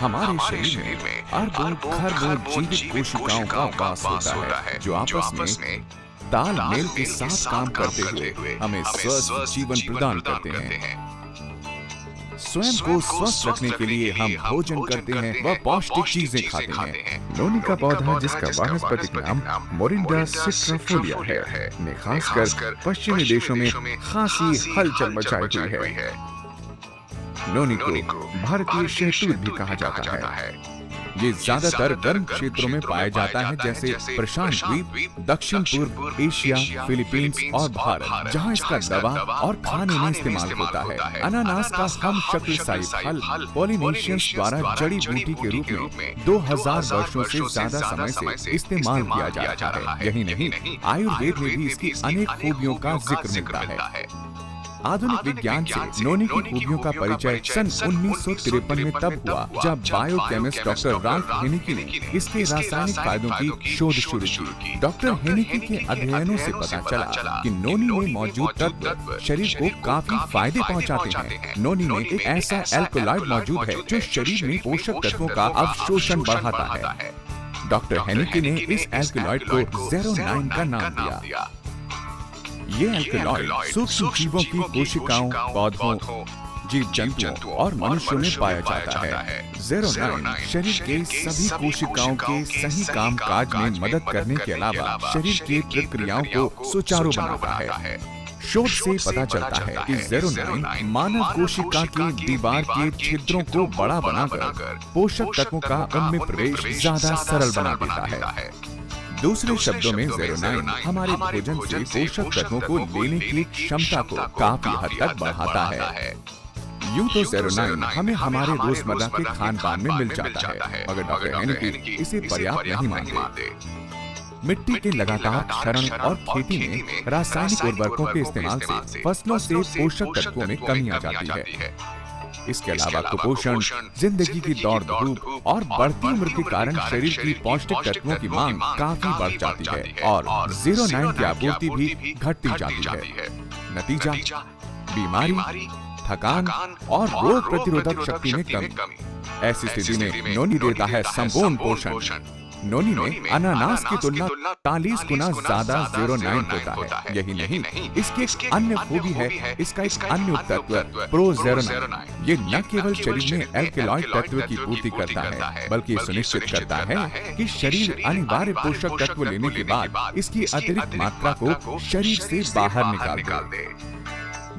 हमारे शरीर में अरबों खरबों जीवित कोशिकाओं का वास होता है जो आपस में तालमेल के साथ काम करते हुए हमें स्वस्थ जीवन प्रदान करते हैं। स्वयं को स्वस्थ रखने के लिए हम भोजन करते हैं व पौष्टिक चीजें खाते हैं। नोनी का पौधा जिसका वानस्पतिक नाम मोरिंडा सिट्राफोलिया है ने खासकर पश्चिमी देशों में खासी हलचल मचाई हुई है। नोनी को भारतीय शहतूत भी कहा जाता है। ये ज्यादातर गर्म क्षेत्रों में पाया जाता है जैसे प्रशांत द्वीप, दक्षिण पूर्व एशिया, फिलीपींस और भारत, जहां इसका दवा और खाने में इस्तेमाल होता है। अनानास का हम शक्लशायी फल पॉलिनेशियंस द्वारा जड़ी बूटी के रूप में 2000 वर्षों से ज्यादा समय से इस्तेमाल किया जा रहा है। यही नहीं, आयुर्वेद में भी इसकी अनेक खूबियों का जिक्र मिलता है। आधुनिक विज्ञान से नोनी की खूबियों का परिचय सन 1953 में तब हुआ जब बायोकेमिस्ट डॉक्टर राल्फ हेनिकी ने इसके रासायनिक फायदों की शोध शुरू की। डॉक्टर हेनिकी के अध्ययनों से पता चला कि नोनी में मौजूद तत्व शरीर को काफी फायदे पहुंचाते हैं। नोनी में एक ऐसा एल्कोलॉइड मौजूद है जो शरीर में पोषक तत्वों का अवशोषण बढ़ाता है। डॉक्टर हेनिकी ने इस एल्कोलॉइड को ज़ेरोनाइन का नाम दिया। ये एल्कोलॉइड सूक्ष्म जीवों की कोशिकाओं, पौधों, जीव जंतुओं और मनुष्यों में पाया जाता है। ज़ेरोनाइन शरीर के सभी कोशिकाओं के सही काम काज में मदद करने के अलावा शरीर की प्रक्रियाओं को सुचारू बनाता है। शोध से पता चलता है कि ज़ेरोनाइन मानव कोशिका की दीवार के छिद्रों को बड़ा बनाकर पोषक तत्वों का उनमें प्रवेश ज्यादा सरल बना देता है। दूसरे शब्दों में ज़ेरोनाइन हमारे भोजन से पोषक तत्वों को लेने की क्षमता को काफी हद तक बढ़ाता है। यूं तो ज़ेरोनाइन हमें हमारे रोजमर्रा के खान पान में मिल जाता है, मगर डॉक्टर हेनिकी इसे पर्याप्त नहीं मानते। मिट्टी के लगातार क्षरण और खेती में रासायनिक उर्वरकों के इस्तेमाल से फसलों से पोषक तत्वों में कमी आ जाती है। इसके अलावा कुपोषण, जिंदगी की दौड़ धूप और बढ़ती उम्र के कारण शरीर की पौष्टिक तत्वों की मांग काफी बढ़ जाती है और ज़ेरोनाइन की आपूर्ति भी घटती जाती है। नतीजा, बीमारी, थकान और रोग प्रतिरोधक शक्ति में कमी। ऐसी स्थिति में नोनी देता है संपूर्ण पोषण। नोनी में अनानास की तुलना 40 गुना ज्यादा ज़ेरोनाइन होता है। यही नहीं, इसकी एक अन्य खूबी है इसका एक अन्य तत्व प्रोज़ेरोनाइन। ये न केवल शरीर में एल्कलॉइड तत्व की पूर्ति करता है बल्कि सुनिश्चित करता है कि शरीर अनिवार्य पोषक तत्व लेने के बाद इसकी अतिरिक्त मात्रा को शरीर से बाहर निकाल दे।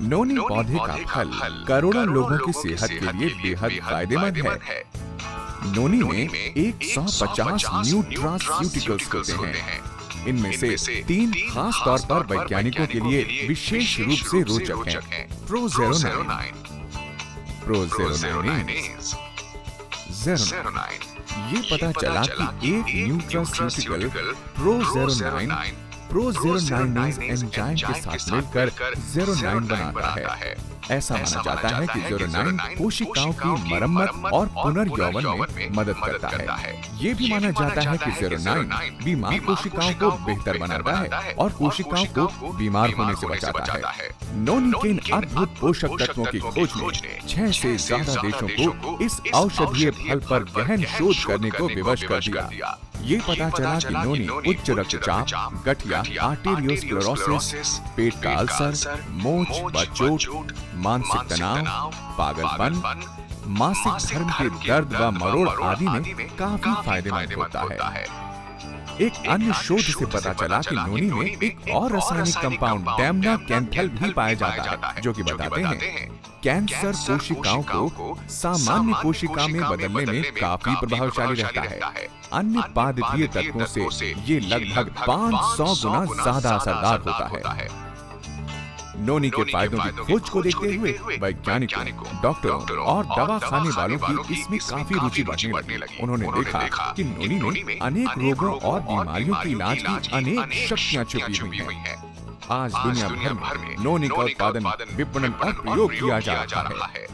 नोनी पौधे का फल करोड़ों लोगों की सेहत के लिए बेहद फायदेमंद है। नोनी में 150 न्यूट्रास्यूटिकल्स होते हैं। इनमें से 3 खास तौर पर वैज्ञानिकों के लिए विशेष रूप से रोचक हैं। प्रोज़ेरोनाइन, प्रोज़ेरोनाइनेज, ज़ेरोनाइन। ये पता चला कि एक न्यूट्रास्यूटिकल प्रोज़ेरोनाइनेज एंजाइम के साथ मिलकर ज़ेरोनाइन बनाता है। ऐसा माना जाता है कि ज़ेरोनाइन कोशिकाओं की मरम्मत और पुनर्यौवन में मदद करता है। ये भी माना जाता है कि ज़ेरोनाइन बीमार कोशिकाओं को बेहतर बनाता है और कोशिकाओं को बीमार होने से बचाता है। नोनी के इन अद्भुत पोषक तत्वों की खोज ने 6 से ज्यादा देशों को इस औषधीय फल पर गहन शोध करने को विवश कर दिया। ये पता चला कि नोनी उच्च रक्तचाप, गठिया, आर्टेरियोस्क्लेरोसिस, पेट का अल्सर, मोच व चोट, मानसिक तनाव, पागलपन, मासिक धर्म के दर्द व मरोड़ आदि में काफी फायदेमंद होता है। एक अन्य शोध से पता चला कि नोनी में एक और रासायनिक कंपाउंड डैमनाकैंथल भी पाया जाता है जो कि बताते हैं कैंसर कोशिकाओं को सामान्य कोशिका में बदलने में काफी प्रभावशाली रहता है। अन्य पादपीय तत्वों से ये लगभग 500 गुना ज्यादा असरदार होता है। नोनी के फायदों की खोज को देखते हुए वैज्ञानिकों, डॉक्टरों और दवा खाने वालों की इसमें काफी रुचि बढ़ने लगी। उन्होंने देखा कि नोनी में अनेक रोगों और बीमारियों के इलाज की अनेक शक्तियां छुपी हुई हैं। आज दुनिया भर में नोनी का उत्पादन, विपणन और प्रयोग किया जा रहा है।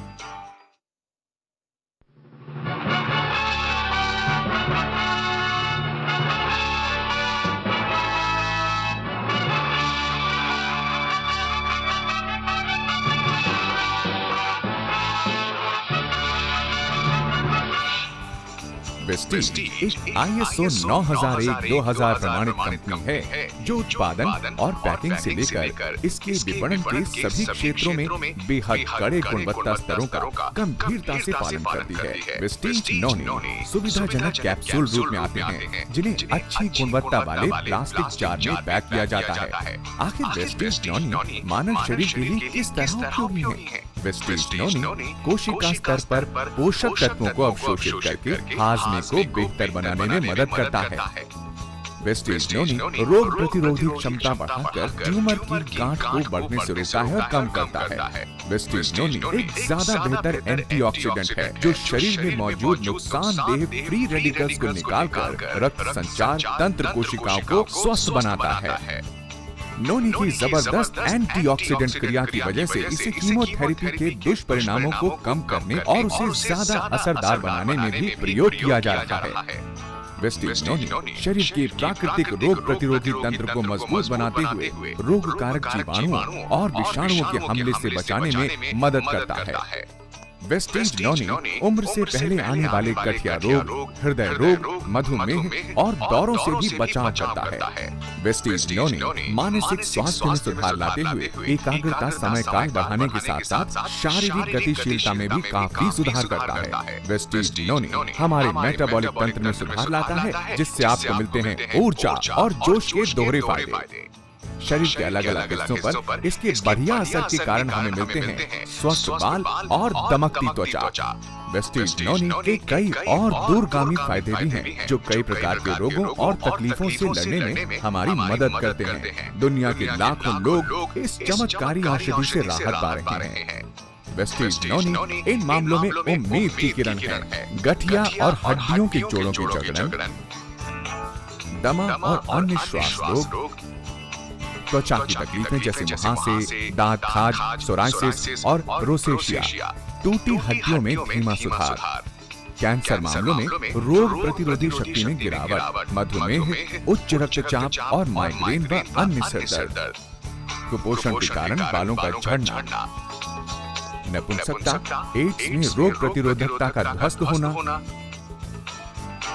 वेस्टीज एक ISO 9001-2000 प्रमाणित कंपनी है जो उत्पादन और पैकिंग से लेकर इसके विपणन के सभी क्षेत्रों में बेहद कड़े गुणवत्ता स्तरों का गंभीरता से पालन करती है। वेस्टीज नॉनी सुविधाजनक कैप्सूल रूप में आते हैं जिन्हें अच्छी गुणवत्ता वाले प्लास्टिक जार में पैक किया जाता है। आखिर वेस्टीज नॉनी मानव शरीर के लिए किस तरह उपयोगी है? वेस्टीज नॉनी कोशिका स्तर पर पोषक तत्वों को अवशोषित करके हाजमे को बेहतर बनाने में मदद करता है। वेस्टीज नॉनी रोग प्रतिरोधी क्षमता बढ़ाकर ट्यूमर की गांठ को बढ़ने से रोकता है और कम करता है। वेस्टीज नॉनी एक ज्यादा बेहतर एंटीऑक्सीडेंट है जो शरीर में मौजूद नुकसानदेह फ्री रेडिकल्स को निकालकर रक्त संचार तंत्र कोशिकाओं को स्वस्थ बनाता है। नॉनी की जबरदस्त एंटीऑक्सीडेंट क्रिया की वजह से इसे कीमोथेरेपी के दुष्परिणामों को कम करने और उसे ज्यादा असरदार बनाने में भी प्रयोग किया जा रहा है। वेस्टीज नॉनी शरीर के प्राकृतिक रोग प्रतिरोधी तंत्र को मजबूत बनाते हुए रोगकारक जीवाणुओं और विषाणुओं के हमले से बचाने में मदद करता है। वेस्टीज नॉनी उम्र से पहले आने वाले गठिया रोग, हृदय रोग, मधुमेह और दौरों से भी बचाव करता है। वेस्टीज नॉनी मानसिक स्वास्थ्य में सुधार लाते हुए एकाग्रता समय काल बढ़ाने के साथ साथ शारीरिक गतिशीलता में भी काफी सुधार करता है। वेस्टीज नॉनी हमारे मेटाबॉलिक तंत्र में सुधार लाता है जिससे आपको मिलते हैं ऊर्जा और जोश के दोहरे फायदे। शरीर के अलग अलग हिस्सों पर इसके बढ़िया असर के कारण हमें मिलते हैं स्वस्थ बाल और दमकती त्वचा। वेस्टीज नॉनी के कई और दूरगामी फायदे भी हैं जो कई प्रकार के रोगों और तकलीफों से लड़ने में हमारी मदद करते हैं। दुनिया के लाखों लोग इस चमत्कारी औषधि से राहत पा रहे हैं। वेस्टीज नॉनी इन मामलों में उम्मीद की किरण है। गठिया और हड्डियों के जोड़ों की जकड़न, दमा और अन्य श्वास रोग, त्वचा की तकलीफें जैसे मुहासे, दांत खाज, सोराइसिस और रोसेशिया, टूटी हड्डियों में धीमा सुधार, कैंसर मामलों में रोग प्रतिरोधी शक्ति में गिरावट, मधुमेह, उच्च रक्तचाप और माइग्रेन व अन्य सिर दर्द, कुपोषण के कारण बालों का झड़ना, नपुंसकता, एड्स में रोग प्रतिरोधकता का ध्वस्त होना,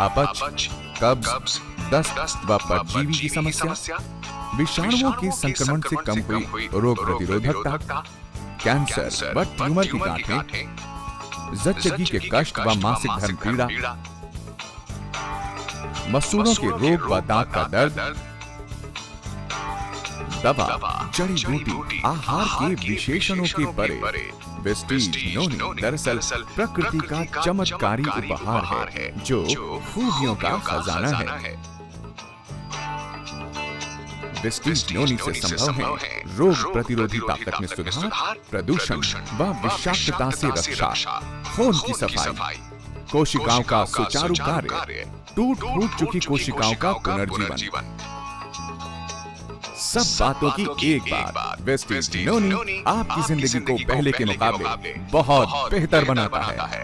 अपच, कब्ज, दस्त व परजीवी की समस्या, विषाणुओं के संक्रमण से कम हुई रोग प्रतिरोधकता, कैंसर व ट्यूमर की गांठें, जच्चगी के कष्ट व मासिक धर्म पीड़ा, मसूड़ों के रोग व दांत का दर्द, दवा, जड़ी बूटी, आहार के विशेषणों के परे वेस्टीज नॉनी दरअसल प्रकृति का चमत्कारी उपहार है जो खूबियों का खजाना है। वेस्टीज नॉनी से संभव है रोग प्रतिरोधी ताकत में सुधार, प्रदूषण व विषाक्तता से रक्षा, खून की सफाई, कोशिकाओं का सुचारू कार्य, टूट फूट चुकी कोशिकाओं का पुनर्जीवन। सब बातों की एक बात, वेस्टीज नॉनी आपकी जिंदगी को पहले के मुकाबले बहुत बेहतर बनाता है।